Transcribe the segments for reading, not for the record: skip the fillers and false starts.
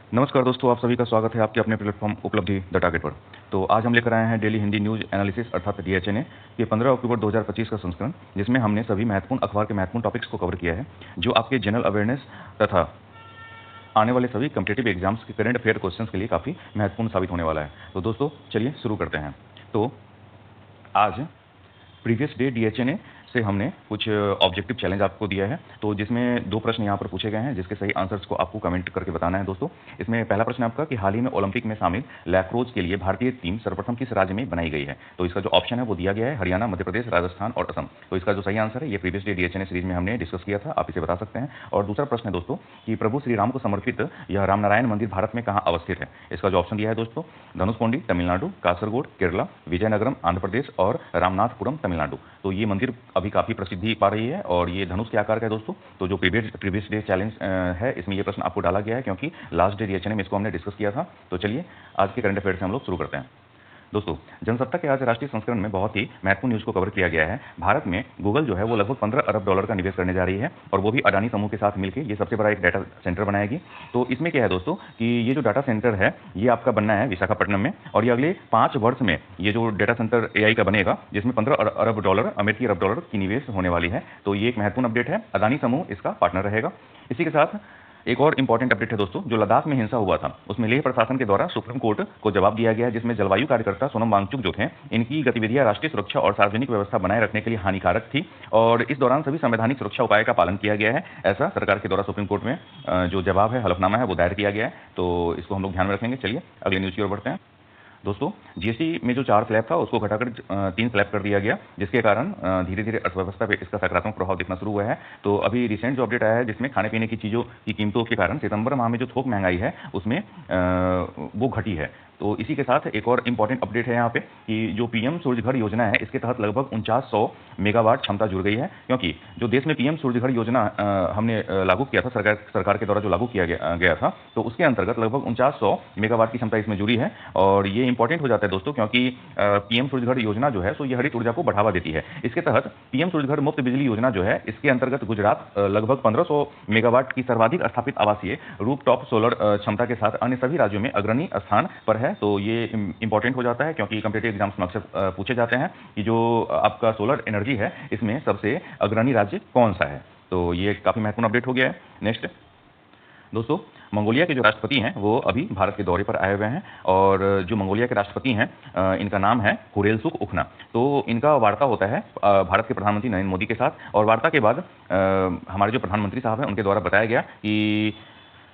नमस्कार दोस्तों, आप सभी का स्वागत है आपके अपने प्लेटफॉर्म उपलब्धि द टारगेट पर। तो आज हम लेकर आए हैं डेली हिंदी न्यूज़ एनालिसिस अर्थात डीएचएनए के 15 अक्टूबर 2025 का संस्करण, जिसमें हमने सभी महत्वपूर्ण अखबार के महत्वपूर्ण टॉपिक्स को कवर किया है, जो आपके जनरल अवेयरनेस तथा आने वाले सभी कॉम्पिटिटिव एग्जाम्स के करंट अफेयर क्वेश्चंस के लिए काफ़ी महत्वपूर्ण साबित होने वाला है। तो दोस्तों चलिए शुरू करते हैं। तो आज प्रीवियस डे डीएचएनए से हमने कुछ ऑब्जेक्टिव चैलेंज आपको दिया है, तो जिसमें 2 प्रश्न यहाँ पर पूछे गए हैं, जिसके सही आंसर्स को आपको कमेंट करके बताना है दोस्तों। इसमें पहला प्रश्न आपका कि हाल ही में ओलंपिक में शामिल लैक्रोज के लिए भारतीय टीम सर्वप्रथम किस राज्य में बनाई गई है? तो इसका जो ऑप्शन है वो दिया गया है हरियाणा, मध्य प्रदेश, राजस्थान और असम। तो इसका जो सही आंसर है ये प्रीवियस डे डीएचएनए सीरीज में हमने डिस्कस किया था, आप इसे बता सकते हैं। और दूसरा प्रश्न है दोस्तों कि प्रभु श्री राम को समर्पित यह रामनारायण मंदिर भारत में कहाँ अवस्थित है? इसका जो ऑप्शन दिया है दोस्तों धनुषकोडी तमिलनाडु, कासरगोड केरला, विजयनगरम आंध्र प्रदेश और रामनाथपुरम तमिलनाडु। तो ये मंदिर अभी काफ़ी प्रसिद्धि पा रही है और ये धनुष के आकार का है दोस्तों। तो जो प्रीवियस डे चैलेंज है, इसमें ये प्रश्न आपको डाला गया है क्योंकि लास्ट डे डीएचएनए में इसको हमने डिस्कस किया था। तो चलिए आज के करंट अफेयर से हम लोग शुरू करते हैं। दोस्तों जनसत्ता के आज राष्ट्रीय संस्करण में बहुत ही महत्वपूर्ण न्यूज़ को कवर किया गया है। भारत में गूगल जो है वो लगभग 15 अरब डॉलर का निवेश करने जा रही है और वो भी अडानी समूह के साथ मिलकर ये सबसे बड़ा एक डाटा सेंटर बनाएगी। तो इसमें क्या है दोस्तों कि ये जो डाटा सेंटर है ये आपका बनना है विशाखापट्टनम में, और ये अगले 5 वर्ष में ये जो डाटा सेंटर एआई का बनेगा, जिसमें 15 अरब डॉलर अमेरिकी अरब डॉलर की निवेश होने वाली है। तो ये एक महत्वपूर्ण अपडेट है, अदानी समूह इसका पार्टनर रहेगा। इसी के साथ एक और इंपॉर्टेंट अपडेट है दोस्तों, जो लद्दाख में हिंसा हुआ था उसमें लेह प्रशासन के द्वारा सुप्रीम कोर्ट को जवाब दिया गया है, जिसमें जलवायु कार्यकर्ता सोनम वांगचुक जो थे, इनकी गतिविधियां राष्ट्रीय सुरक्षा और सार्वजनिक व्यवस्था बनाए रखने के लिए हानिकारक थी और इस दौरान सभी संवैधानिक सुरक्षा उपाय का पालन किया गया है। ऐसा सरकार के द्वारा सुप्रीम कोर्ट में जो जवाब है, हलफनामा है, वो दायर किया गया है। तो इसको हम लोग ध्यान में रखेंगे। चलिए अगले न्यूज़ की ओर बढ़ते हैं। दोस्तों जीएसटी में जो 4 स्लैब था उसको घटाकर 3 स्लैब कर दिया गया, जिसके कारण धीरे धीरे अर्थव्यवस्था पे इसका सकारात्मक प्रभाव दिखना शुरू हुआ है। तो अभी रिसेंट जो अपडेट आया है, जिसमें खाने पीने की चीज़ों की कीमतों के कारण सितंबर माह में जो थोक महंगाई है उसमें वो घटी है। तो इसी के साथ एक और इम्पॉर्टेंट अपडेट है यहाँ पे कि जो पीएम सूर्यघर योजना है, इसके तहत लगभग 4900 मेगावाट क्षमता जुड़ गई है, क्योंकि जो देश में पीएम सूर्यघर योजना हमने लागू किया था, सरकार के द्वारा जो लागू किया गया था, तो उसके अंतर्गत लगभग 4900 मेगावाट की क्षमता इसमें जुड़ी है। और ये इंपॉर्टेंट हो जाता है दोस्तों, क्योंकि पीएम सूर्यघर योजना जो है सो ये हरित ऊर्जा को बढ़ावा देती है। इसके तहत पीएम सूर्यघर मुफ्त बिजली योजना जो है, इसके अंतर्गत गुजरात लगभग 1500 मेगावाट की सर्वाधिक स्थापित आवासीय रूफटॉप सोलर क्षमता के साथ अन्य सभी राज्यों में अग्रणी स्थान पर है। तो ये इंपॉर्टेंट हो जाता है क्योंकि कॉम्पिटिटिव एग्जाम्स में अक्सर पूछे जाते हैं कि जो आपका सोलर एनर्जी है इसमें सबसे अग्रणी राज्य कौन सा है। तो ये काफ़ी महत्वपूर्ण अपडेट हो गया है। नेक्स्ट दोस्तों, मंगोलिया के जो राष्ट्रपति हैं वो अभी भारत के दौरे पर आए हुए हैं, और जो मंगोलिया के राष्ट्रपति हैं इनका नाम है खुरेलसुख उखना। तो इनका वार्ता होता है भारत के प्रधानमंत्री नरेंद्र मोदी के साथ, और वार्ता के बाद हमारे जो प्रधानमंत्री साहब हैं उनके द्वारा बताया गया कि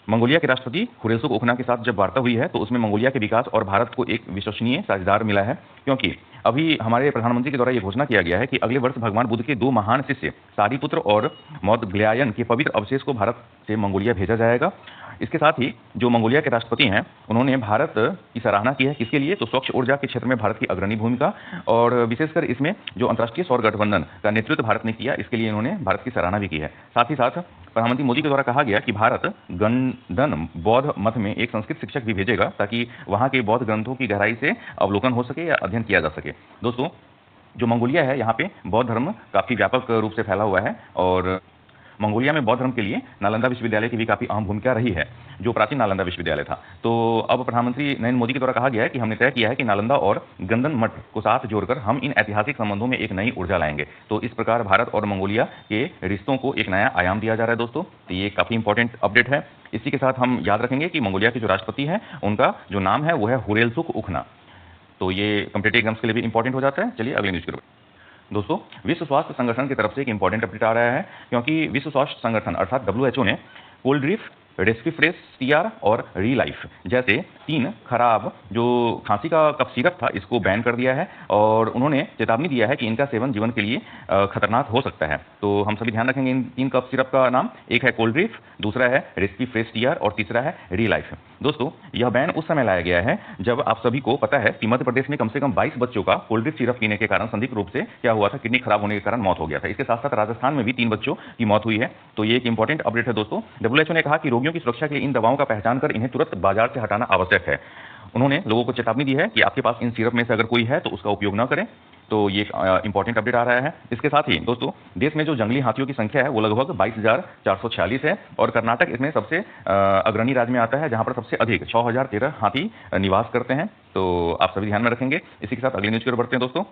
मंगोलिया के राष्ट्रपति खुरेलसुख उखना के साथ जब वार्ता हुई है तो उसमें मंगोलिया के विकास और भारत को एक विश्वसनीय साझेदार मिला है, क्योंकि अभी हमारे प्रधानमंत्री के द्वारा ये घोषणा किया गया है कि अगले वर्ष भगवान बुद्ध के 2 महान शिष्य सारिपुत्र और मौदगल्यायन के पवित्र अवशेष को भारत से मंगोलिया भेजा जाएगा। इसके साथ ही जो मंगोलिया के राष्ट्रपति हैं उन्होंने भारत की सराहना की है, किसके लिए? तो स्वच्छ ऊर्जा के क्षेत्र में भारत की अग्रणी भूमिका, और विशेषकर इसमें जो अंतर्राष्ट्रीय सौर गठबंधन का नेतृत्व भारत ने किया, इसके लिए इन्होंने भारत की सराहना भी की है। साथ ही साथ प्रधानमंत्री मोदी के द्वारा कहा गया कि भारत गंडन बौद्ध मठ में एक संस्कृत शिक्षक भी भेजेगा, ताकि वहाँ के बौद्ध ग्रंथों की गहराई से अवलोकन हो सके या अध्ययन किया जा सके। दोस्तों जो मंगोलिया है यहाँ पे बौद्ध धर्म काफ़ी व्यापक रूप से फैला हुआ है, और मंगोलिया में बौद्ध धर्म के लिए नालंदा विश्वविद्यालय की भी काफ़ी अहम भूमिका रही है, जो प्राचीन नालंदा विश्वविद्यालय था। तो अब प्रधानमंत्री नरेंद्र मोदी के द्वारा कहा गया है कि हमने तय किया है कि नालंदा और गंदन मठ को साथ जोड़कर हम इन ऐतिहासिक संबंधों में एक नई ऊर्जा लाएंगे। तो इस प्रकार भारत और मंगोलिया के रिश्तों को एक नया आयाम दिया जा रहा है दोस्तों। तो ये काफ़ी इंपॉर्टेंट अपडेट है। इसी के साथ हम याद रखेंगे कि मंगोलिया के जो राष्ट्रपति हैं उनका जो नाम है वो है खुरेलसुख उखना। तो ये कॉम्पिटिटिव एग्जाम्स के लिए भी इंपॉर्टेंट हो जाता है। चलिए अगले न्यूज़ की ओर। दोस्तों विश्व स्वास्थ्य संगठन की तरफ से एक इंपॉर्टेंट अपडेट आ रहा है, क्योंकि विश्व स्वास्थ्य संगठन अर्थात डब्ल्यूएचओ ने कोल्ड्रिफ, रेस्पिफ्रेस टीआर और रीलाइफ जैसे 3 खराब जो खांसी का कफ सिरप था इसको बैन कर दिया है, और उन्होंने चेतावनी दिया है कि इनका सेवन जीवन के लिए खतरनाक हो सकता है। तो हम सभी ध्यान रखेंगे इन 3 कफ सिरप का नाम, एक है कोल्ड्रिफ, दूसरा है रेस्पिफ्रेस टीआर और तीसरा है रीलाइफ। दोस्तों यह बैन उस समय लाया गया है जब आप सभी को पता है कि मध्य प्रदेश में कम से कम 22 बच्चों का कोल्ड्रिफ सिरप पीने के कारण संदिग्ध रूप से क्या हुआ था, किडनी खराब होने के कारण मौत हो गया था। इसके साथ साथ राजस्थान में भी 3 बच्चों की मौत हुई है। तो ये एक इंपॉर्टेंट अपडेट है दोस्तों। डब्ल्यूएचओ ने कहा कि रोगियों की सुरक्षा के लिए इन दवाओं का पहचान कर इन्हें तुरंत बाजार से हटाना आवश्यक है। उन्होंने लोगों को चेतावनी दी है कि आपके पास इन सिरप में से अगर कोई है तो उसका उपयोग न करें। तो ये एक इंपॉर्टेंट अपडेट आ रहा है। इसके साथ ही दोस्तों, देश में जो जंगली हाथियों की संख्या है वो लगभग 22,446 है और कर्नाटक इसमें सबसे अग्रणी राज्य में आता है, जहां पर सबसे अधिक 6,013 हाथी निवास करते हैं। तो आप सभी ध्यान में रखेंगे। इसी के साथ अगली न्यूज की ओर बढ़ते हैं दोस्तों।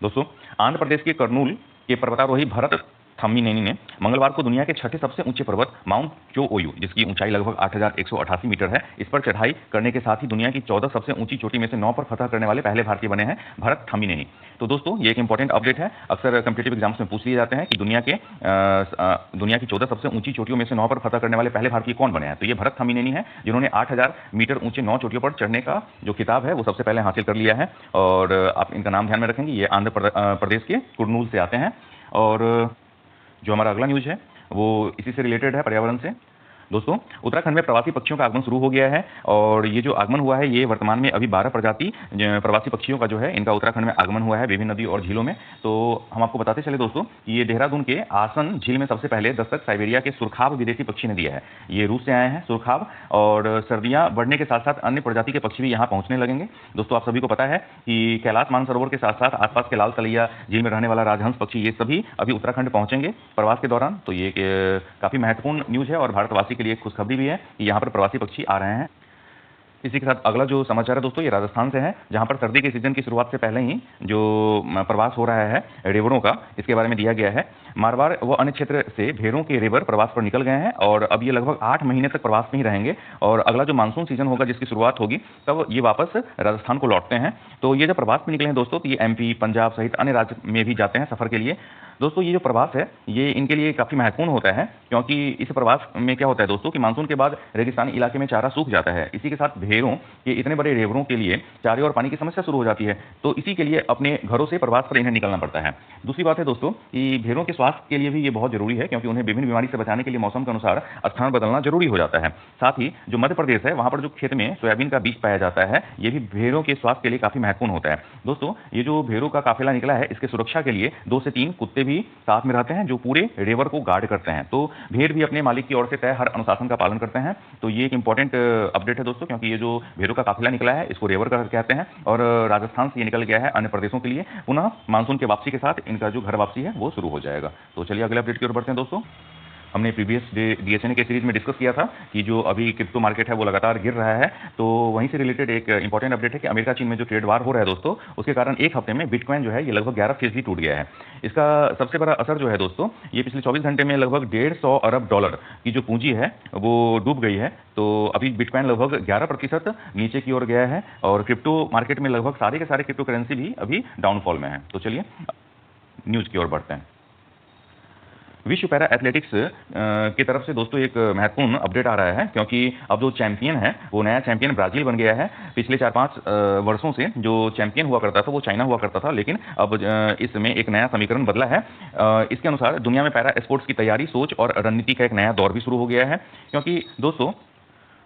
दोस्तों, आंध्र प्रदेश के कर्नूल के पर्वतारोही भरत थम्मीनेनी ने मंगलवार को दुनिया के छठे सबसे ऊंचे पर्वत माउंट चोओयू, जिसकी ऊंचाई लगभग 8,188 मीटर है, इस पर चढ़ाई करने के साथ ही दुनिया की 14 सबसे ऊंची चोटी में से 9 पर फतह करने वाले पहले भारतीय बने हैं भरत थम्मीनेनी। तो दोस्तों, ये एक इंपॉर्टेंट अपडेट है। अक्सर कॉम्पिटिटिव एग्जाम्स में पूछ लिए जाते हैं कि दुनिया की 14 सबसे ऊंची चोटियों में से 9 पर फतह करने वाले पहले भारतीय कौन बने हैं। तो ये भरत थम्मीनेनी है, जिन्होंने 8,000 मीटर ऊंचे 9 चोटियों पर चढ़ने का जो खिताब है वो सबसे पहले हासिल कर लिया है। और आप इनका नाम ध्यान में रखेंगे। ये आंध्र प्रदेश के कुर्नूल से आते हैं। और जो हमारा अगला न्यूज है वो इसी से रिलेटेड है, पर्यावरण से। दोस्तों, उत्तराखंड में प्रवासी पक्षियों का आगमन शुरू हो गया है और ये जो आगमन हुआ है ये वर्तमान में अभी 12 प्रजाति प्रवासी पक्षियों का जो है इनका उत्तराखंड में आगमन हुआ है विभिन्न नदी और झीलों में। तो हम आपको बताते चले दोस्तों कि ये देहरादून के आसन झील में सबसे पहले दस्तक साइबेरिया के सुरखाब विदेशी पक्षी ने दिया है। ये रूस से आए हैं सुरखाब, और सर्दियां बढ़ने के साथ साथ अन्य प्रजाति के पक्षी भी यहाँ पहुंचने लगेंगे। दोस्तों, आप सभी को पता है कि कैलाश मानसरोवर के साथ साथ आसपास के लाल तलैया झील में रहने वाला राजहंस पक्षी, ये सभी अभी उत्तराखंड पहुंचेंगे प्रवास के दौरान। तो ये काफी महत्वपूर्ण न्यूज है और भारतवासी के लिए खुशखबरी भी है कि यहाँ पर प्रवासी पक्षी आ रहे हैं। इसी के साथ अगला जो समाचार है दोस्तों, ये राजस्थान से है, जहां पर सर्दी के सीजन की शुरुआत से पहले ही जो प्रवास हो रहा है रेवरों का, इसके बारे में दिया गया है। मारवाड़ व अन्य क्षेत्र से भेड़ों के रेवर प्रवास पर निकल गए हैं और अब ये लगभग 8 महीने तक प्रवास में ही रहेंगे। और अगला जो मानसून सीजन होगा जिसकी शुरुआत होगी तब ये वापस राजस्थान को लौटते हैं। तो ये जब प्रवास में निकले हैं दोस्तों, तो ये MP, पंजाब सहित अन्य राज्य में भी जाते हैं सफर के लिए। दोस्तों, ये जो प्रवास है ये इनके लिए काफी महत्वपूर्ण होता है, क्योंकि इस प्रवास में क्या होता है दोस्तों कि मानसून के बाद रेगिस्तानी इलाके में चारा सूख जाता है। इसी के साथ भेड़ों के इतने बड़े रेवरों के लिए चारे और पानी की समस्या शुरू हो जाती है। तो इसी के लिए अपने घरों से प्रवास पर इन्हें निकलना पड़ता है। दूसरी बात है दोस्तों कि भेड़ों के स्वास्थ्य के लिए भी ये बहुत जरूरी है, क्योंकि उन्हें विभिन्न बीमारी से बचाने के लिए मौसम के अनुसार स्थान बदलना जरूरी हो जाता है। साथ ही जो मध्य प्रदेश है वहां पर जो खेत में सोयाबीन का बीज पाया जाता है, ये भी भेड़ों के स्वास्थ्य के लिए काफी महत्वपूर्ण होता है। दोस्तों, ये जो भेड़ों का काफिला निकला है, इसके सुरक्षा के लिए 2 से 3 कुत्ते भी साथ में रहते हैं जो पूरे रेवर को गार्ड करते हैं। तो भेड़ भी अपने मालिक की ओर से तय हर अनुशासन का पालन करते हैं। तो ये एक इंपॉर्टेंट अपडेट है दोस्तों, क्योंकि ये जो भेड़ों का काफिला निकला है इसको रेवर कहते हैं और राजस्थान से ये निकल गया है अन्य प्रदेशों के लिए। पुनः मानसून के वापसी के साथ इनका जो घर वापसी है वो शुरू हो जाएगा। तो चलिए अगले अपडेट की ओर बढ़ते हैं दोस्तों। हमने प्रीवियस DHNA के सीरीज में डिस्कस किया था कि जो अभी क्रिप्टो मार्केट है वो लगातार गिर रहा है। तो वहीं से रिलेटेड एक इंपॉर्टेंट अपडेट है कि अमेरिका चीन में जो ट्रेड वार हो रहा है दोस्तों, उसके कारण एक हफ्ते में बिटकॉइन जो है ये लगभग 11% टूट गया है। इसका सबसे बड़ा असर जो है दोस्तों, ये पिछले 24 घंटे में लगभग $150 अरब की जो पूंजी है वो डूब गई है। तो अभी बिटकॉइन लगभग 11% नीचे की ओर गया है और क्रिप्टो मार्केट में लगभग सारे के सारे क्रिप्टो करेंसी भी अभी डाउनफॉल में है। तो चलिए न्यूज की ओर बढ़ते हैं। विश्व पैरा एथलेटिक्स की तरफ से दोस्तों एक महत्वपूर्ण अपडेट आ रहा है, क्योंकि अब जो चैंपियन है वो नया चैंपियन ब्राजील बन गया है। पिछले 4-5 वर्षों से जो चैंपियन हुआ करता था वो चाइना हुआ करता था, लेकिन अब इसमें एक नया समीकरण बदला है। इसके अनुसार दुनिया में पैरा स्पोर्ट्स की तैयारी, सोच और रणनीति का एक नया दौर भी शुरू हो गया है, क्योंकि दोस्तों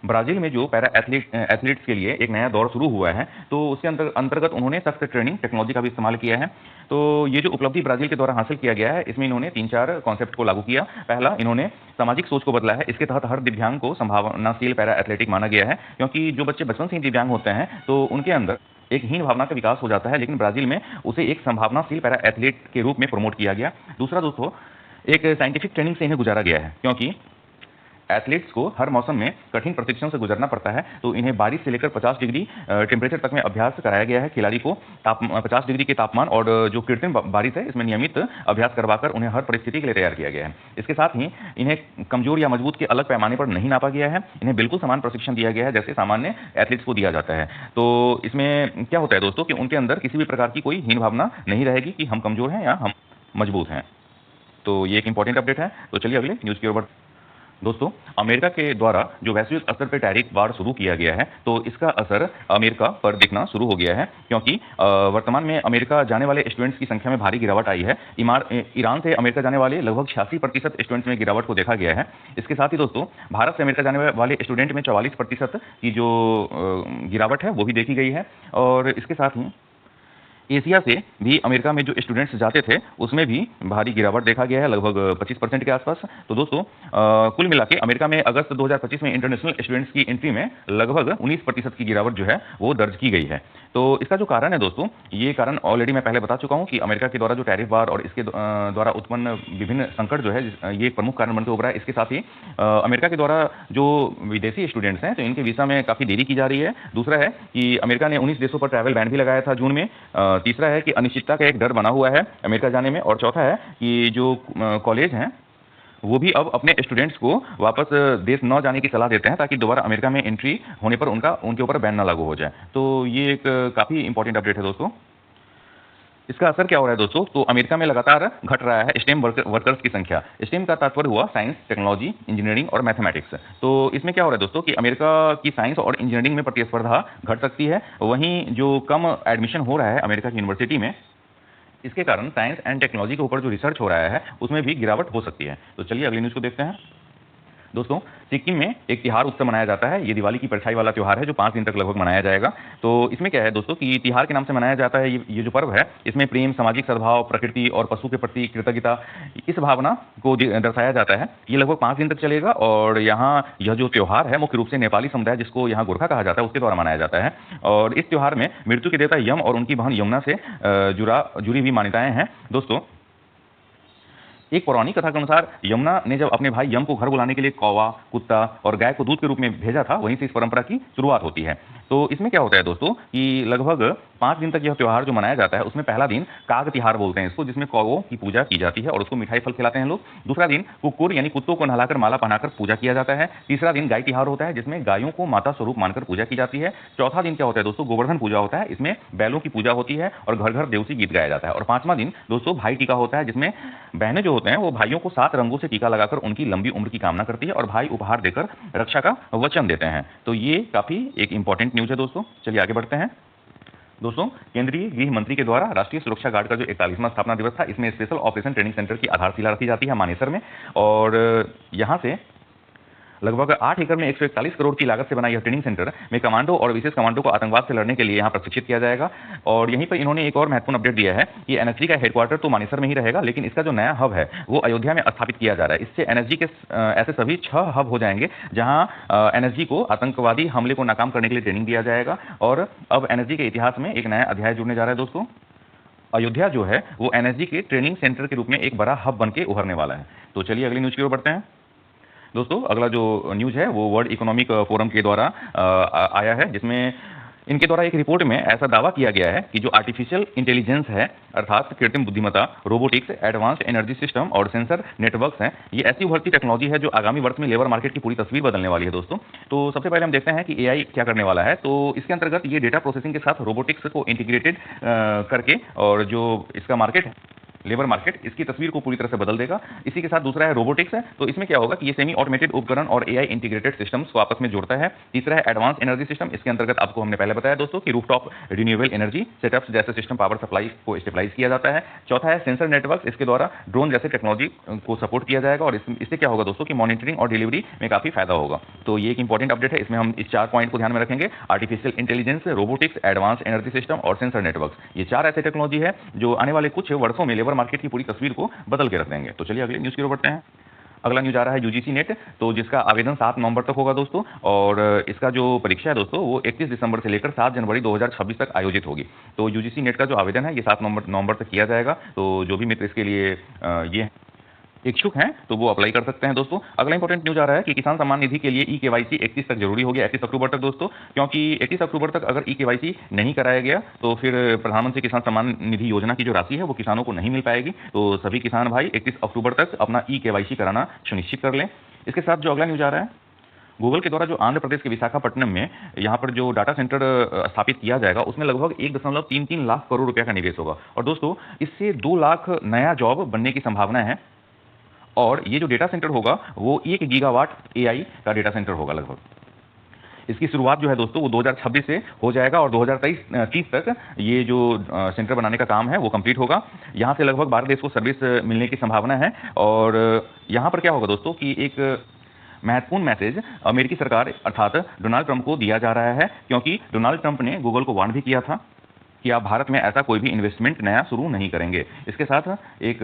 ब्राजील में जो पैरा एथलीट्स के लिए एक नया दौर शुरू हुआ है, तो उसके अंतर्गत उन्होंने सख्त ट्रेनिंग टेक्नोलॉजी का भी इस्तेमाल किया है। तो ये जो उपलब्धि ब्राजील के द्वारा हासिल किया गया है, इसमें इन्होंने 3-4 कॉन्सेप्ट को लागू किया। पहला, इन्होंने सामाजिक सोच को बदला है। इसके तहत हर दिव्यांग को संभावनाशील पैरा एथलेटिक माना गया है, क्योंकि जो बच्चे बचपन से ही दिव्यांग होते हैं तो उनके अंदर एक हीन भावना का विकास हो जाता है, लेकिन ब्राजील में उसे एक संभावनाशील पैरा एथलीट के रूप में प्रमोट किया गया। दूसरा दोस्तों, एक साइंटिफिक ट्रेनिंग से इन्हें गुजारा गया है, क्योंकि एथलीट्स को हर मौसम में कठिन प्रशिक्षण से गुजरना पड़ता है। तो इन्हें बारिश से लेकर 50 डिग्री टेम्परेचर तक में अभ्यास कराया गया है। खिलाड़ी को 50 डिग्री के तापमान और जो कृत्रिम बारिश है इसमें नियमित अभ्यास करवाकर उन्हें हर परिस्थिति के लिए तैयार किया गया है। इसके साथ ही इन्हें कमजोर या मजबूत के अलग पैमाने पर नहीं नापा गया है। इन्हें बिल्कुल समान प्रशिक्षण दिया गया है जैसे सामान्य एथलीट्स को दिया जाता है। तो इसमें क्या होता है दोस्तों कि उनके अंदर किसी भी प्रकार की कोई हीन भावना नहीं रहेगी कि हम कमजोर हैं या हम मजबूत हैं। तो ये एक इंपॉर्टेंट अपडेट है। तो चलिए अगले न्यूज की ओर दोस्तों, अमेरिका के द्वारा जो वैश्विक स्तर पर टैरिफ वार शुरू किया गया है, तो इसका असर अमेरिका पर दिखना शुरू हो गया है, क्योंकि वर्तमान में अमेरिका जाने वाले स्टूडेंट्स की संख्या में भारी गिरावट आई है। ईरान से अमेरिका जाने वाले लगभग 86% स्टूडेंट्स में गिरावट को देखा गया है। इसके साथ ही दोस्तों, भारत से अमेरिका जाने वाले स्टूडेंट में 44% की जो गिरावट है वो भी देखी गई है। और इसके साथ ही एशिया से भी अमेरिका में जो स्टूडेंट्स जाते थे उसमें भी भारी गिरावट देखा गया है, लगभग 25% के आसपास। तो दोस्तों कुल मिला के अमेरिका में अगस्त 2025 में इंटरनेशनल स्टूडेंट्स की एंट्री में लगभग 19% की गिरावट जो है वो दर्ज की गई है। तो इसका जो कारण है दोस्तों, ये कारण ऑलरेडी मैं पहले बता चुका हूँ कि अमेरिका के द्वारा जो टैरिफ वार और इसके द्वारा उत्पन्न विभिन्न संकट जो है ये एक प्रमुख कारण बनकर उभरा है। इसके साथ ही अमेरिका के द्वारा जो विदेशी स्टूडेंट्स हैं तो इनके वीसा में काफ़ी देरी की जा रही है। दूसरा है कि अमेरिका ने 19 देशों पर ट्रैवल बैन भी लगाया था जून में। तीसरा है कि अनिश्चितता का एक डर बना हुआ है अमेरिका जाने में। और चौथा है कि जो कॉलेज हैं वो भी अब अपने स्टूडेंट्स को वापस देश न जाने की सलाह देते हैं ताकि दोबारा अमेरिका में एंट्री होने पर उनके ऊपर बैन ना लागू हो जाए। तो ये एक काफ़ी इंपॉर्टेंट अपडेट है दोस्तों। इसका असर क्या हो रहा है दोस्तों, तो अमेरिका में लगातार घट रहा है स्टेम वर्कर्स की संख्या। स्टेम का तात्पर्य हुआ साइंस, टेक्नोलॉजी, इंजीनियरिंग और मैथमेटिक्स। तो इसमें क्या हो रहा है दोस्तों कि अमेरिका की साइंस और इंजीनियरिंग में प्रतिस्पर्धा घट सकती है। वहीं जो कम एडमिशन हो रहा है अमेरिका की यूनिवर्सिटी में, इसके कारण साइंस एंड टेक्नोलॉजी के ऊपर जो रिसर्च हो रहा है उसमें भी गिरावट हो सकती है। तो चलिए अगली न्यूज़ को देखते हैं। दोस्तों सिक्किम में एक तिहार उत्सव मनाया जाता है। ये दिवाली की परछाई वाला त्योहार है जो 5 दिन तक लगभग मनाया जाएगा। तो इसमें क्या है दोस्तों कि तिहार के नाम से मनाया जाता है ये जो पर्व है, इसमें प्रेम, सामाजिक सद्भाव, प्रकृति और पशु के प्रति कृतज्ञता, इस भावना को दर्शाया जाता है। ये लगभग 5 दिन तक चलेगा और यहाँ यह जो त्योहार है मुख्य रूप से नेपाली समुदाय, जिसको यहाँ गोरखा कहा जाता है, उसके द्वारा मनाया जाता है। और इस त्योहार में मृत्यु के देवता यम और उनकी बहन यमुना से जुड़ी हुई मान्यताएं हैं। दोस्तों एक पौराणिक कथा के अनुसार यमुना ने जब अपने भाई यम को घर बुलाने के लिए कौवा, कुत्ता और गाय को दूध के रूप में भेजा था, वहीं से इस परंपरा की शुरुआत होती है। तो इसमें क्या होता है दोस्तों कि लगभग 5 दिन तक यह त्योहार जो मनाया जाता है उसमें पहला दिन काग तिहार बोलते हैं इसको, जिसमें कौवों की पूजा की जाती है और उसको मिठाई फल खिलाते हैं लोग। दूसरा दिन कुक्कुर यानी कुत्तों को नहलाकर माला पहनाकर पूजा किया जाता है। तीसरा दिन गाय तिहार होता है जिसमें गायों को माता स्वरूप मानकर पूजा की जाती है। चौथा दिन क्या होता है दोस्तों, गोवर्धन पूजा होता है, इसमें बैलों की पूजा होती है और घर घर देवसी गीत गाया जाता है। और 5वां दिन दोस्तों भाई टीका होता है, जिसमें बहनें जो होते हैं वो भाइयों को 7 रंगों से टीका लगाकर उनकी लंबी उम्र की कामना करती है और भाई उपहार देकर रक्षा का वचन देते हैं। तो ये काफी एक इंपॉर्टेंट न्यूज है दोस्तों। चलिए आगे बढ़ते हैं। दोस्तों केंद्रीय गृह मंत्री के द्वारा राष्ट्रीय सुरक्षा गार्ड का जो 41वां स्थापना दिवस था, इसमें स्पेशल ऑपरेशन ट्रेनिंग सेंटर की आधारशिला रखी जाती है मानेसर में। और यहाँ से लगभग 8 एकड़ में 141 करोड़ की लागत से बना यह ट्रेनिंग सेंटर में कमांडो और विशेष कमांडो को आतंकवाद से लड़ने के लिए यहाँ प्रशिक्षित किया जाएगा। और यहीं पर इन्होंने एक और महत्वपूर्ण अपडेट दिया है कि एनएसजी का हेडक्वार्टर तो मानेसर में ही रहेगा, लेकिन इसका जो नया हब है वो अयोध्या में स्थापित किया जा रहा है। इससे एनएसजी के ऐसे सभी 6 हब हो जाएंगे जहाँ एनएसजी को आतंकवादी हमले को नाकाम करने के लिए ट्रेनिंग दिया जाएगा। और अब एनएसजी के इतिहास में एक नया अध्याय जुड़ने जा रहा है दोस्तों। अयोध्या जो है वो एनएसजी के ट्रेनिंग सेंटर के रूप में एक बड़ा हब बन के उभरने वाला है। तो चलिए अगली न्यूज की ओर बढ़ते हैं। दोस्तों अगला जो न्यूज़ है वो वर्ल्ड इकोनॉमिक फोरम के द्वारा आया है, जिसमें इनके द्वारा एक रिपोर्ट में ऐसा दावा किया गया है कि जो आर्टिफिशियल इंटेलिजेंस है, अर्थात कृत्रिम बुद्धिमत्ता, रोबोटिक्स, एडवांस्ड एनर्जी सिस्टम और सेंसर नेटवर्क्स हैं, ये ऐसी उभरती टेक्नोलॉजी है जो आगामी वर्ष में लेबर मार्केट की पूरी तस्वीर बदलने वाली है दोस्तों। तो सबसे पहले हम देखते हैं कि एआई क्या करने वाला है। तो इसके अंतर्गत ये डेटा प्रोसेसिंग के साथ रोबोटिक्स को इंटीग्रेटेड करके और जो इसका मार्केट है लेबर मार्केट, इसकी तस्वीर को पूरी तरह से बदल देगा। इसी के साथ दूसरा है रोबोटिक्स है। तो इसमें क्या होगा कि ये सेमी ऑटोमेटेड उपकरण और एआई इंटीग्रेटेड सिस्टम्स को आपस में जोड़ता है। तीसरा है एडवांस एनर्जी सिस्टम। इसके अंतर्गत आपको हमने पहले बताया दोस्तों कि रूफटॉप रिन्यूएबल एनर्जी सेटअप्स जैसे सिस्टम पावर सप्लाई को स्टेबलाइज किया जाता है। चौथा है सेंसर नेटवर्क। इसके द्वारा ड्रोन जैसे टेक्नोलॉजी को सपोर्ट किया जाएगा और इससे क्या होगा दोस्तों कि मॉनिटरिंग और डिलीवरी में काफी फायदा होगा। तो ये एक इंपॉर्टेंट अपडेट है, इसमें हम इस 4 पॉइंट को ध्यान में रखेंगे। Artificial intelligence, robotics, advance energy system और सेंसर नेटवर्क, ये 4 ऐसे टेक्नोलॉजी है जो आने वाले कुछ वर्षों में लेबर मार्केट की पूरी तस्वीर को बदल के रख देंगे। तो चलिए अगले न्यूज़ की ओर बढ़ते हैं। अगला न्यूज़ आ रहा है यूजीसी नेट, तो जिसका आवेदन 7 नवंबर तक होगा दोस्तों। और इसका जो परीक्षा है दोस्तों वो 31 दिसंबर से लेकर 7 जनवरी 2026 तक आयोजित होगी। तो यूजीसी नेट का जो आवेदन है ये 7 नवंबर तक किया जाएगा। तो जो भी मित्र इसके लिए ये इच्छुक हैं तो वो अप्लाई कर सकते हैं दोस्तों। अगला इंपॉर्टेंट न्यूज़ आ रहा है कि किसान सम्मान निधि के लिए ई केवाईसी 31 तक जरूरी हो गया, 31 अक्टूबर तक दोस्तों। क्योंकि 31 अक्टूबर तक अगर ई केवाईसी नहीं कराया गया तो फिर प्रधानमंत्री किसान सम्मान निधि योजना की जो राशि है वो किसानों को नहीं मिल पाएगी। तो सभी किसान भाई 31 अक्टूबर तक अपना ई केवाईसी कराना सुनिश्चित कर लें। इसके साथ जो अगला न्यूज़ आ रहा है, गूगल के द्वारा जो आंध्र प्रदेश के विशाखापट्टनम में यहाँ पर जो डाटा सेंटर स्थापित किया जाएगा उसमें लगभग 1.33 लाख करोड़ रुपया का निवेश होगा। और दोस्तों इससे 2 लाख नया जॉब बनने की संभावना है। और ये जो डेटा सेंटर होगा वो 1 गीगावाट एआई का डेटा सेंटर होगा लगभग। इसकी शुरुआत जो है दोस्तों वो 2026 से हो जाएगा और 2030 तक ये जो सेंटर बनाने का काम है वो कंप्लीट होगा। यहाँ से लगभग 12 देश को सर्विस मिलने की संभावना है। और यहाँ पर क्या होगा दोस्तों कि एक महत्वपूर्ण मैसेज अमेरिकी सरकार अर्थात डोनाल्ड ट्रंप को दिया जा रहा है, क्योंकि डोनाल्ड ट्रंप ने गूगल को वार्न भी किया था कि आप भारत में ऐसा कोई भी इन्वेस्टमेंट नया शुरू नहीं करेंगे। इसके साथ एक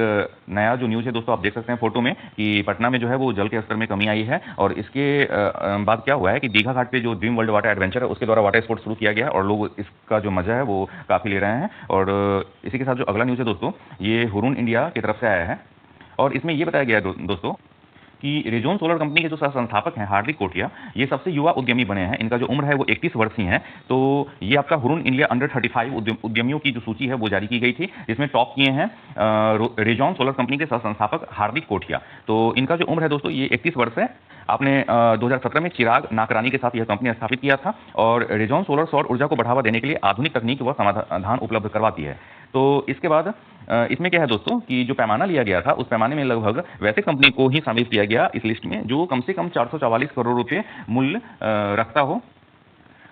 नया जो न्यूज़ है दोस्तों, आप देख सकते हैं फोटो में कि पटना में जो है वो जल के स्तर में कमी आई है और इसके बाद क्या हुआ है कि दीघा घाट पे जो ड्रीम वर्ल्ड वाटर एडवेंचर है उसके द्वारा वाटर स्पोर्ट्स शुरू किया गया है और लोग इसका जो मजा है वो काफ़ी ले रहे हैं। और इसी के साथ जो अगला न्यूज़ है दोस्तों, ये हुरून इंडिया की तरफ से आया है और इसमें ये बताया गया है दोस्तों कि रेजोन सोलर कंपनी के जो सह-संस्थापक हैं हार्दिक कोटिया, ये सबसे युवा उद्यमी बने हैं। इनका जो उम्र है वो 31 वर्ष ही है। तो ये आपका हुरून इंडिया अंडर 35 उद्यमियों की जो सूची है वो जारी की गई थी, जिसमें टॉप किए हैं रेजॉन सोलर कंपनी के सह-संस्थापक हार्दिक कोटिया। तो इनका जो उम्र है दोस्तों ये 31 वर्ष है। आपने 2017 में चिराग नाकरानी के साथ यह कंपनी स्थापित किया था और रेजॉन सोलर सौर ऊर्जा को बढ़ावा देने के लिए आधुनिक तकनीक व समाधान उपलब्ध करवाती है। तो इसके बाद इसमें क्या है दोस्तों कि जो पैमाना लिया गया था उस पैमाने में लगभग वैसे कंपनी को ही शामिल किया गया इस लिस्ट में जो कम से कम 444 करोड़ रुपए मूल्य रखता हो।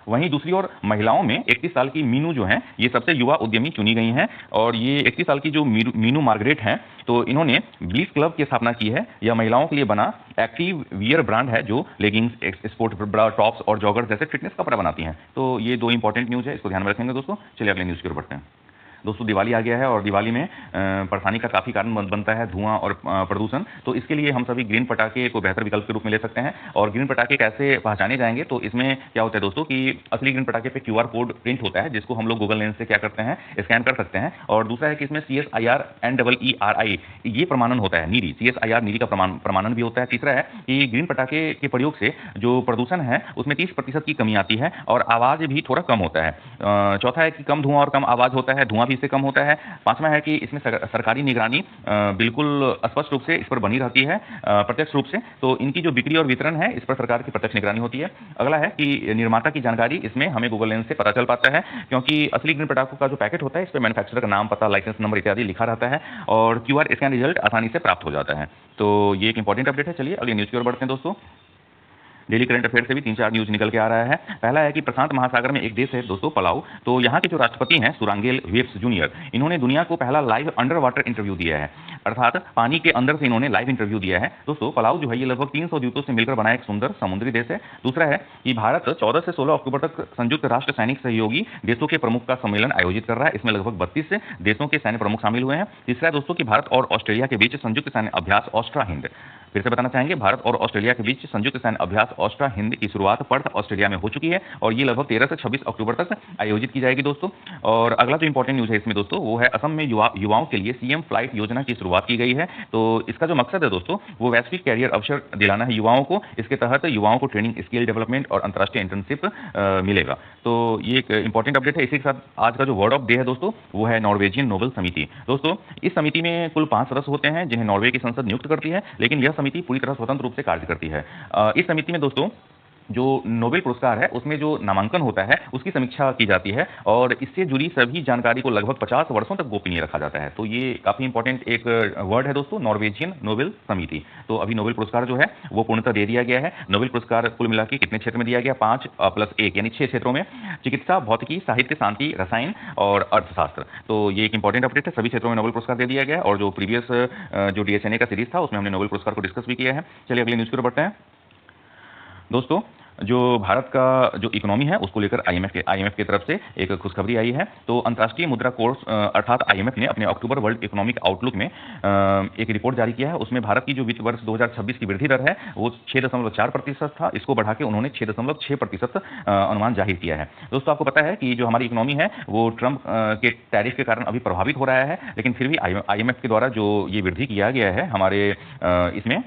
वहीं दूसरी ओर महिलाओं में 31 साल की मीनू जो हैं ये सबसे युवा उद्यमी चुनी गई हैं और ये 31 साल की जो मीनू मार्गरेट हैं तो इन्होंने ब्लीस क्लब की स्थापना की है। यह महिलाओं के लिए बना एक्टिव वियर ब्रांड है जो लेगिंग्स, स्पोर्ट ब्रा, टॉप्स और जॉगर्स जैसे फिटनेस कपड़ा बनाती हैं। तो ये दो इंपॉर्टेंट न्यूज़ है, इसको ध्यान में रखेंगे दोस्तों। चलिए अगले न्यूज़ की ओर बढ़ते हैं। दोस्तों दिवाली आ गया है और दिवाली में परेशानी का काफ़ी कारण बनता है धुआं और प्रदूषण। तो इसके लिए हम सभी ग्रीन पटाखे को बेहतर विकल्प के रूप में ले सकते हैं। और ग्रीन पटाखे कैसे पहचाने जाएंगे, तो इसमें क्या होता है दोस्तों कि असली ग्रीन पटाखे पे QR कोड प्रिंट होता है जिसको हम लोग गूगल लेंस से क्या करते हैं, स्कैन कर सकते हैं। और दूसरा है कि इसमें CSIR NEERI ये प्रमाणन होता है, नीरी CSIR नीरी का प्रमाणन भी होता है। तीसरा है कि ग्रीन पटाखे के प्रयोग से जो प्रदूषण है उसमें 30% की कमी आती है और आवाज़ भी थोड़ा कम होता है। चौथा है कि कम धुआं और कम आवाज़ होता है, धुआं इससे कम होता है। पांचवा है कि इसमें सरकारी निगरानी बिल्कुल स्पष्ट रूप से इस पर बनी रहती है प्रत्यक्ष रूप से। तो इनकी जो बिक्री और वितरण है इस पर सरकार की प्रत्यक्ष निगरानी होती है। अगला है कि निर्माता की जानकारी इसमें हमें गूगल लेंस से पता चल पाता है क्योंकि असली ग्रीन पटाखों का जो पैकेट होता है इस पर मैन्युफैक्चरर का नाम, पता, लाइसेंस नंबर इत्यादि लिखा रहता है और QR स्कैन रिजल्ट आसानी से प्राप्त हो जाता है। तो ये एक इंपॉर्टेंट अपडेट है। चलिए अगली न्यूज़ की ओर बढ़ते हैं दोस्तों। डेली करंट अफेयर से भी 3-4 न्यूज़ निकल के आ रहा है। पहला है कि प्रशांत महासागर में एक देश है दोस्तों पलाऊ। तो यहाँ के जो राष्ट्रपति हैं सुरांगेल वेब्स जूनियर, इन्होंने दुनिया को पहला लाइव अंडर वाटर इंटरव्यू दिया है, अर्थात पानी के अंदर से इन्होंने लाइव इंटरव्यू दिया है। दोस्तों पलाऊ जो है ये लगभग 300 द्वीपों से मिलकर बना एक सुंदर समुद्री देश है। दूसरा है कि भारत 14 से 16 अक्टूबर तक संयुक्त राष्ट्र सैनिक सहयोगी देशों के प्रमुख का सम्मेलन आयोजित कर रहा है। इसमें लगभग 32 देशों के सैन्य प्रमुख शामिल हुए हैं। तीसरा है दोस्तों कि भारत और ऑस्ट्रेलिया के बीच संयुक्त सैन्य अभ्यास ऑस्ट्रा हिंद, फिर से बताना चाहेंगे, भारत और ऑस्ट्रेलिया के बीच संयुक्त सैन्य अभ्यास ऑस्ट्रा हिंद की शुरुआत पर्थ ऑस्ट्रेलिया में हो चुकी है और ये लगभग 13 से 26 अक्टूबर तक आयोजित की जाएगी दोस्तों। और अगला जो इंपॉर्टेंट न्यूज़ है इसमें दोस्तों वो है असम में युवाओं के लिए CM फ्लाइट योजना की शुरुआत की गई है। तो इसका जो मकसद है दोस्तों वो वैश्विक कैरियर अवसर दिलाना है युवाओं को। इसके तहत युवाओं को ट्रेनिंग, स्किल डेवलपमेंट और अंतर्राष्ट्रीय इंटर्नशिप मिलेगा। तो ये एक इंपॉर्टेंट अपडेट है। इसी के साथ आज का जो वर्ड ऑफ डे है दोस्तों वो है नॉर्वेजियन नोबेल समिति। दोस्तों इस समिति में कुल 5 सदस्य होते हैं जिन्हें नॉर्वे की संसद नियुक्त करती है, लेकिन यह समिति पूरी तरह स्वतंत्र रूप से कार्य करती है। इस समिति में दोस्तों जो नोबेल पुरस्कार है उसमें जो नामांकन होता है उसकी समीक्षा की जाती है और इससे जुड़ी सभी जानकारी को लगभग 50 वर्षों तक गोपनीय रखा जाता है। तो ये काफी इंपॉर्टेंट एक वर्ड है दोस्तों, नॉर्वेजियन नोबेल समिति। तो अभी नोबेल पुरस्कार जो है वो पूर्णतः दे दिया गया है। नोबेल पुरस्कार कुल मिला के कितने क्षेत्र में दिया गया? 5+1 यानी 6 क्षेत्रों में, चिकित्सा, भौतिकी, साहित्य, शांति, रसायन और अर्थशास्त्र। तो ये एक इंपॉर्टेंट अपडेट है, सभी क्षेत्रों में नोबेल पुरस्कार दे दिया गया और जो प्रीवियस जो DHNA का सीरीज था उसमें हमने नोबेल पुरस्कार को डिस्कस भी किया है। चलिए अगली न्यूज की ओर बढ़ते हैं दोस्तों। जो भारत का जो इकोनॉमी है उसको लेकर IMF की तरफ से एक खुशखबरी आई है। तो अंतर्राष्ट्रीय मुद्रा कोष अर्थात IMF ने अपने अक्टूबर वर्ल्ड इकोनॉमिक आउटलुक में एक रिपोर्ट जारी किया है। उसमें भारत की जो वित्त वर्ष 2026 की वृद्धि दर है वो 6.4% था। इसको बढ़ा के उन्होंने 6.6% अनुमान जाहिर किया है। दोस्तों आपको पता है कि जो हमारी इकोनॉमी है वो ट्रंप के टैरिफ के कारण अभी प्रभावित हो रहा है, लेकिन फिर भी IMF के द्वारा जो ये वृद्धि किया गया है हमारे इसमें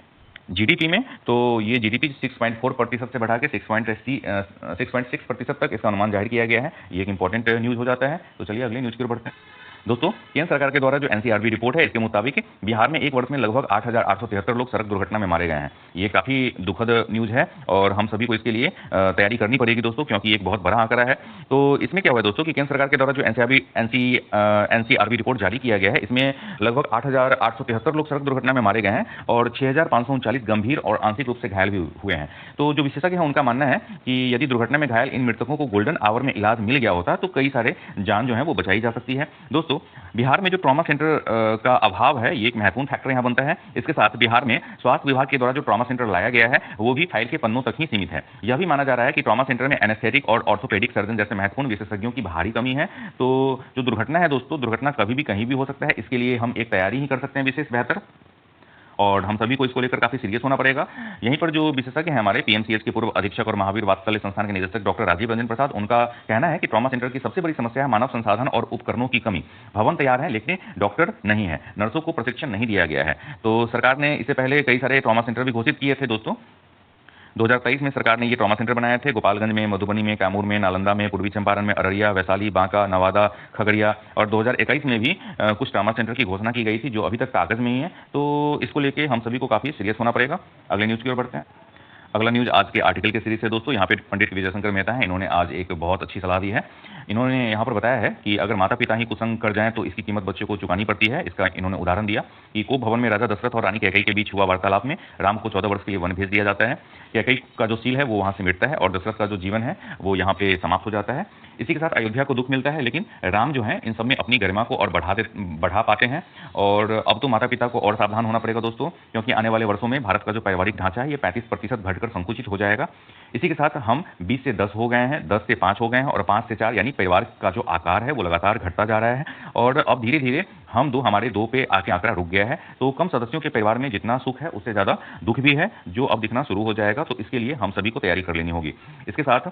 GDP में, तो ये GDP 6.4% से बढ़ा के 6.6% तक इसका अनुमान जाहिर किया गया है। ये एक इंपॉर्टेंट न्यूज़ हो जाता है। तो चलिए अगले न्यूज़ की ओर बढ़ते हैं दोस्तों। केंद्र सरकार के द्वारा जो NCRB रिपोर्ट है इसके मुताबिक बिहार में एक वर्ष में लगभग 8,873 लोग सड़क दुर्घटना में मारे गए हैं। ये काफ़ी दुखद न्यूज़ है और हम सभी को इसके लिए तैयारी करनी पड़ेगी दोस्तों, क्योंकि एक बहुत बड़ा आंकड़ा है। तो इसमें क्या हुआ है दोस्तों कि केंद्र सरकार के द्वारा जो NCRB रिपोर्ट जारी किया गया है इसमें लगभग 8,873 लोग सड़क दुर्घटना में मारे गए हैं और 6,539 गंभीर और आंशिक रूप से घायल भी हुए हैं। तो जो विशेषज्ञ हैं उनका मानना है कि यदि दुर्घटना में घायल इन मृतकों को गोल्डन आवर में इलाज मिल गया होता तो कई सारे जान जो है वो बचाई जा सकती है। दोस्तों दोस्तों, बिहार में जो ट्रॉमा सेंटर का अभाव है, ये एक महत्वपूर्ण फैक्टर यहाँ बनता है। इसके साथ बिहार में स्वास्थ्य विभाग के द्वारा जो ट्रॉमा सेंटर लाया गया है, वो भी फाइल के पन्नों तक ही सीमित है। यह भी माना जा रहा है कि ट्रॉमा सेंटर में एनेस्थेटिक और ऑर्थोपेडिक सर्जन जैसे महत्वपूर्ण विशेषज्ञों की भारी कमी है। तो जो दुर्घटना है दोस्तों, दुर्घटना कभी भी कहीं भी हो सकता है। इसके लिए हम एक तैयारी ही कर सकते हैं विशेष बेहतर, और हम सभी को इसको लेकर काफी सीरियस होना पड़ेगा। यहीं पर जो विशेषज्ञ हैं हमारे पीएमसीएच के पूर्व अधीक्षक और महावीर वात्सल्य संस्थान के निदेशक डॉक्टर राजीव रंजन प्रसाद, उनका कहना है कि ट्रॉमा सेंटर की सबसे बड़ी समस्या है मानव संसाधन और उपकरणों की कमी। भवन तैयार है लेकिन डॉक्टर नहीं है, नर्सों को प्रशिक्षण नहीं दिया गया है। तो सरकार ने इससे पहले कई सारे ट्रॉमा सेंटर भी घोषित किए थे दोस्तों। 2023 में सरकार ने ये ट्रॉमा सेंटर बनाए थे गोपालगंज में, मधुबनी में, कैमूर में, नालंदा में, पूर्वी चंपारण में, अररिया, वैशाली, बांका, नवादा, खगड़िया, और 2021 में भी कुछ ट्रॉमा सेंटर की घोषणा की गई थी जो अभी तक कागज में ही है। तो इसको लेके हम सभी को काफी सीरियस होना पड़ेगा। अगले न्यूज की ओर बढ़ते हैं। अगला न्यूज आज के आर्टिकल के सीरीज है दोस्तों। यहाँ पे पंडित विजय शंकर मेहता हैं, इन्होंने आज एक बहुत अच्छी सलाह दी है। इन्होंने यहाँ पर बताया है कि अगर माता पिता ही कुसंग कर जाएं तो इसकी कीमत बच्चों को चुकानी पड़ती है। इसका इन्होंने उदाहरण दिया कि कोप भवन में राजा दशरथ और रानी कैकेयी के बीच हुआ वार्तालाप में राम को 14 वर्ष के लिए वन भेज दिया जाता है। कैकेयी का जो सील है वो वहां से मिटता है और दशरथ का जो जीवन है वो यहाँ पे समाप्त हो जाता है। इसी के साथ अयोध्या को दुख मिलता है, लेकिन राम जो है इन सब में अपनी गरिमा को और बढ़ा पाते हैं। और अब तो माता पिता को और सावधान होना पड़ेगा दोस्तों, क्योंकि आने वाले वर्षों में भारत का जो पारिवारिक ढांचा है ये 35% घटकर संकुचित हो जाएगा। इसी के साथ हम 20 से 10 हो गए हैं, 10 से 5 हो गए हैं और 5 से 4, यानी परिवार का जो आकार है वो लगातार घटता जा रहा है। और अब धीरे धीरे हमारे 2 पे आके आंकड़ा रुक गया है। तो कम सदस्यों के परिवार में जितना सुख है उससे ज्यादा दुख भी है, जो अब दिखना शुरू हो जाएगा। तो इसके लिए हम सभी को तैयारी कर लेनी होगी। इसके साथ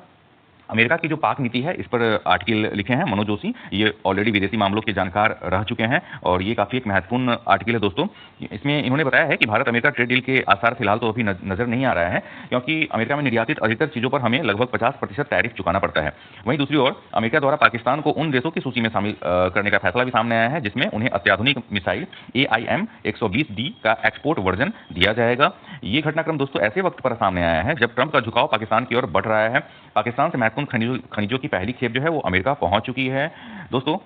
अमेरिका की जो पाक नीति है इस पर आर्टिकल लिखे हैं मनोज जोशी, ये ऑलरेडी विदेशी मामलों के जानकार रह चुके हैं और ये काफी एक महत्वपूर्ण आर्टिकल है दोस्तों। इसमें इन्होंने बताया है कि भारत अमेरिका ट्रेड डील के आसार फिलहाल तो अभी नजर नहीं आ रहा है, क्योंकि अमेरिका में निर्यातित अधिकतर चीजों पर हमें लगभग 50% टैरिफ चुकाना पड़ता है। वहीं दूसरी ओर अमेरिका द्वारा पाकिस्तान को उन देशों की सूची में शामिल करने का फैसला भी सामने आया है जिसमें उन्हें अत्याधुनिक मिसाइल AIM 120D का एक्सपोर्ट वर्जन दिया जाएगा। ये घटनाक्रम दोस्तों ऐसे वक्त पर सामने आया है जब ट्रंप का झुकाव पाकिस्तान की ओर बढ़ रहा है। पाकिस्तान से महत्वपूर्ण खनिजों की पहली खेप जो है वो अमेरिका पहुंच चुकी है दोस्तों।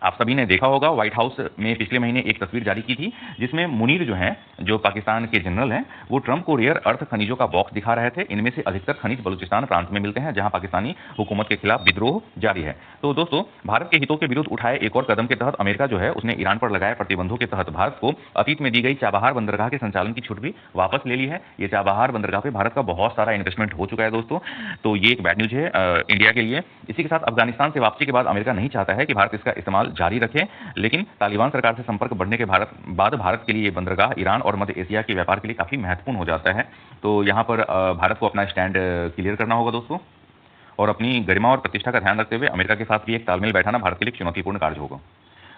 आप सभी ने देखा होगा व्हाइट हाउस में पिछले महीने एक तस्वीर जारी की थी जिसमें मुनीर जो हैं, जो पाकिस्तान के जनरल हैं, वो ट्रंप को रेयर अर्थ खनिजों का बॉक्स दिखा रहे थे। इनमें से अधिकतर खनिज बलूचिस्तान प्रांत में मिलते हैं जहां पाकिस्तानी हुकूमत के खिलाफ विद्रोह जारी है। तो दोस्तों, भारत के हितों के विरुद्ध उठाए एक और कदम के तहत अमेरिका जो है उसने ईरान पर लगाए प्रतिबंधों के तहत भारत को अतीत में दी गई चाबहार बंदरगाह के संचालन की छूट भी वापस ले ली है। ये चाबहार बंदरगाह पे भारत का बहुत सारा इन्वेस्टमेंट हो चुका है दोस्तों। तो ये एक बैड न्यूज है इंडिया के लिए। इसी के साथ अफगानिस्तान से वापसी के बाद अमेरिका नहीं चाहता है कि भारत इसका इस्तेमाल जारी रखे, लेकिन तालिबान सरकार से संपर्क बढ़ने के बाद भारत के लिए बंदरगाह ईरान और मध्य एशिया के व्यापार के लिए काफी महत्वपूर्ण हो जाता है। तो यहाँ पर भारत को अपना स्टैंड क्लियर करना होगा दोस्तों, और अपनी गरिमा और प्रतिष्ठा का ध्यान रखते हुए अमेरिका के साथ भी एक तालमेल बैठाना भारत के लिए चुनौतीपूर्ण कार्य होगा।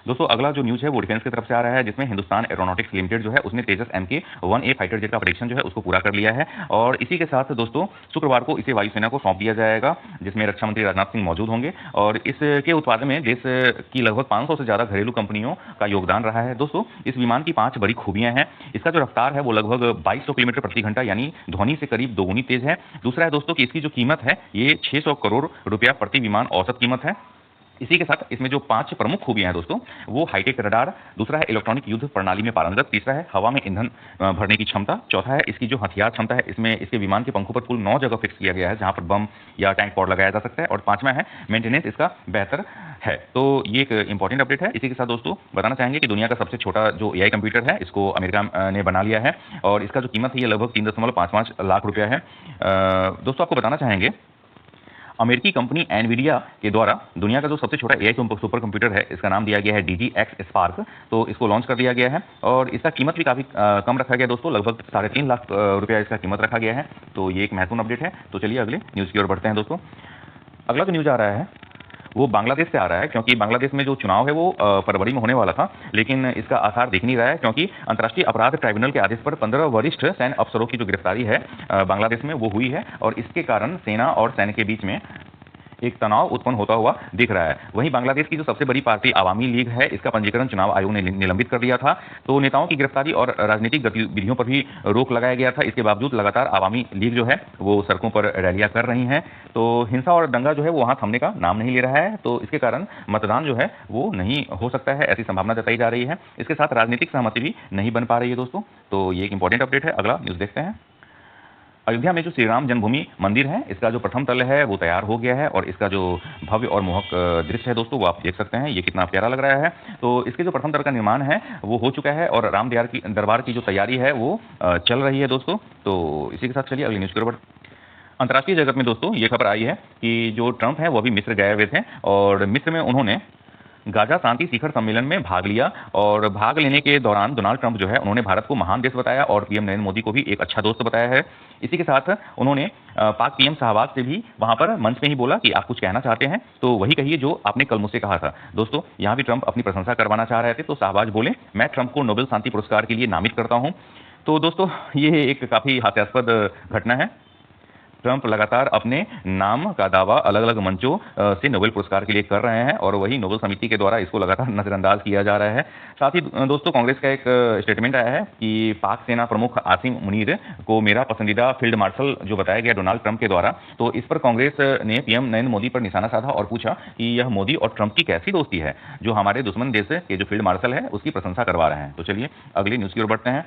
दोस्तों, अगला जो न्यूज है वो डिफेंस की तरफ से आ रहा है, जिसमें हिंदुस्तान एरोनॉटिक्स लिमिटेड जो है उसने तेजस MK-1A फाइटर जेट का परीक्षण जो है उसको पूरा कर लिया है। और इसी के साथ दोस्तों शुक्रवार को इसे वायुसेना को सौंप दिया जाएगा, जिसमें रक्षा मंत्री राजनाथ सिंह मौजूद होंगे। और इसके उत्पादन में देश की लगभग 500 से ज्यादा घरेलू कंपनियों का योगदान रहा है। दोस्तों, इस विमान की 5 बड़ी खूबियां हैं। इसका जो रफ्तार है वो लगभग 2200 किलोमीटर प्रति घंटा, यानी ध्वनि से करीब दोगुनी तेज है। दूसरा है दोस्तों कि इसकी जो कीमत है ये 600 करोड़ रुपया प्रति विमान औसत कीमत है। इसी के साथ इसमें जो 5 प्रमुख खूबियां हैं दोस्तों, वो हाईटेक रडार, दूसरा है इलेक्ट्रॉनिक युद्ध प्रणाली में पारंगत, तीसरा है हवा में ईंधन भरने की क्षमता, चौथा है इसकी जो हथियार क्षमता है, इसमें इसके विमान के पंखों पर कुल 9 जगह फिक्स किया गया है जहां पर बम या टैंक पॉड लगाया जा सकता है, और पांचवा है मेंटेनेंस इसका बेहतर है। तो ये एक इंपॉर्टेंट अपडेट है। इसी के साथ दोस्तों बताना चाहेंगे कि दुनिया का सबसे छोटा जो AI कंप्यूटर है इसको अमेरिका ने बना लिया है, और इसका जो कीमत है ये लगभग 3.55 लाख रुपया है। दोस्तों, आपको बताना चाहेंगे अमेरिकी कंपनी एनवीडिया के द्वारा दुनिया का जो सबसे छोटा AI सुपर कंप्यूटर है इसका नाम दिया गया है DGX स्पार्क। तो इसको लॉन्च कर दिया गया है और इसका कीमत भी काफी कम रखा गया दोस्तों, लगभग 3.5 लाख रुपया इसका कीमत रखा गया है। तो ये एक महत्वपूर्ण अपडेट है। तो चलिए अगले न्यूज की ओर बढ़ते हैं दोस्तों। अगला जो न्यूज आ रहा है वो बांग्लादेश से आ रहा है, क्योंकि बांग्लादेश में जो चुनाव है वो फरवरी में होने वाला था, लेकिन इसका आसार दिख नहीं रहा है, क्योंकि अंतर्राष्ट्रीय अपराध ट्राइब्यूनल के आदेश पर 15 वरिष्ठ सैन्य अफसरों की जो गिरफ्तारी है बांग्लादेश में वो हुई है, और इसके कारण सेना और सैन्य के बीच में एक तनाव उत्पन्न होता हुआ दिख रहा है। वहीं बांग्लादेश की जो सबसे बड़ी पार्टी आवामी लीग है इसका पंजीकरण चुनाव आयोग ने निलंबित कर दिया था। तो नेताओं की गिरफ्तारी और राजनीतिक गतिविधियों पर भी रोक लगाया गया था। इसके बावजूद लगातार आवामी लीग जो है वो सड़कों पर रैलियां कर रही हैं। तो हिंसा और दंगा जो है वो वहां थमने का नाम नहीं ले रहा है, तो इसके कारण मतदान जो है वो नहीं हो सकता है, ऐसी संभावना जताई जा रही है। इसके साथ राजनीतिक सहमति भी नहीं बन पा रही है दोस्तों। तो ये एक इंपॉर्टेंट अपडेट है। अगला न्यूज देखते हैं। अयोध्या में जो श्री राम जन्मभूमि मंदिर है, इसका जो प्रथम तल है वो तैयार हो गया है और इसका जो भव्य और मोहक दृश्य है दोस्तों, वो आप देख सकते हैं। ये कितना प्यारा लग रहा है। तो इसके जो प्रथम तल का निर्माण है वो हो चुका है और राम दरबार की जो तैयारी है वो चल रही है दोस्तों। तो इसी के साथ चलिए अगली न्यूज़ की ओर बढ़ते हैं। अंतर्राष्ट्रीय जगत में दोस्तों ये खबर आई है कि जो ट्रंप हैं वो अभी मिस्र गए हुए थे और मिस्र में उन्होंने गाजा शांति शिखर सम्मेलन में भाग लिया और भाग लेने के दौरान डोनाल्ड ट्रंप जो है उन्होंने भारत को महान देश बताया और पीएम नरेंद्र मोदी को भी एक अच्छा दोस्त बताया है। इसी के साथ उन्होंने पाक पीएम शाहबाज से भी वहां पर मंच में ही बोला कि आप कुछ कहना चाहते हैं तो वही कहिए जो आपने कल मुझसे कहा था। दोस्तों यहाँ भी ट्रंप अपनी प्रशंसा करवाना चाह रहे थे तो शाहबाज बोले, मैं ट्रंप को नोबेल शांति पुरस्कार के लिए नामित करता हूँ। तो दोस्तों ये एक काफी हास्यास्पद घटना है। ट्रंप लगातार अपने नाम का दावा अलग अलग मंचों से नोबेल पुरस्कार के लिए कर रहे हैं और वही नोबेल समिति के द्वारा इसको लगातार नजरअंदाज किया जा रहा है। साथ ही दोस्तों कांग्रेस का एक स्टेटमेंट आया है कि पाक सेना प्रमुख आसिम मुनीर को मेरा पसंदीदा फील्ड मार्शल जो बताया गया डोनाल्ड ट्रंप के द्वारा। तो इस पर कांग्रेस ने पीएम नरेंद्र मोदी पर निशाना साधा और पूछा कि यह मोदी और ट्रंप की कैसी दोस्ती है जो हमारे दुश्मन देश के जो फील्ड मार्शल है उसकी प्रशंसा करवा रहे हैं। तो चलिए अगली न्यूज़ की ओर बढ़ते हैं।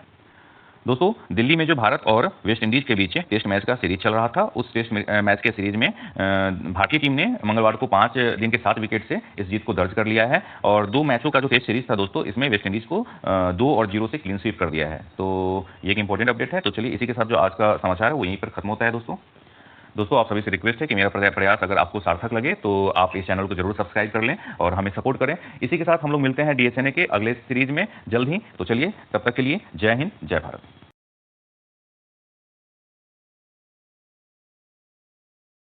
दोस्तों दिल्ली में जो भारत और वेस्ट इंडीज के बीच टेस्ट मैच का सीरीज चल रहा था, उस टेस्ट मैच के सीरीज में भारतीय टीम ने मंगलवार को 5 दिन के 7 विकेट से इस जीत को दर्ज कर लिया है और 2 मैचों का जो टेस्ट सीरीज था दोस्तों इसमें वेस्ट इंडीज को 2 और 0 से क्लीन स्वीप कर दिया है। तो ये एक इंपॉर्टेंट अपडेट है। तो चलिए इसी के साथ जो आज का समाचार है वो यहीं पर खत्म होता है दोस्तों आप सभी से रिक्वेस्ट है कि मेरा प्रयास अगर आपको सार्थक लगे तो आप इस चैनल को जरूर सब्सक्राइब कर लें और हमें सपोर्ट करें। इसी के साथ हम लोग मिलते हैं डीएसएनए के अगले सीरीज में जल्द ही। तो चलिए तब तक के लिए जय हिंद, जय भारत।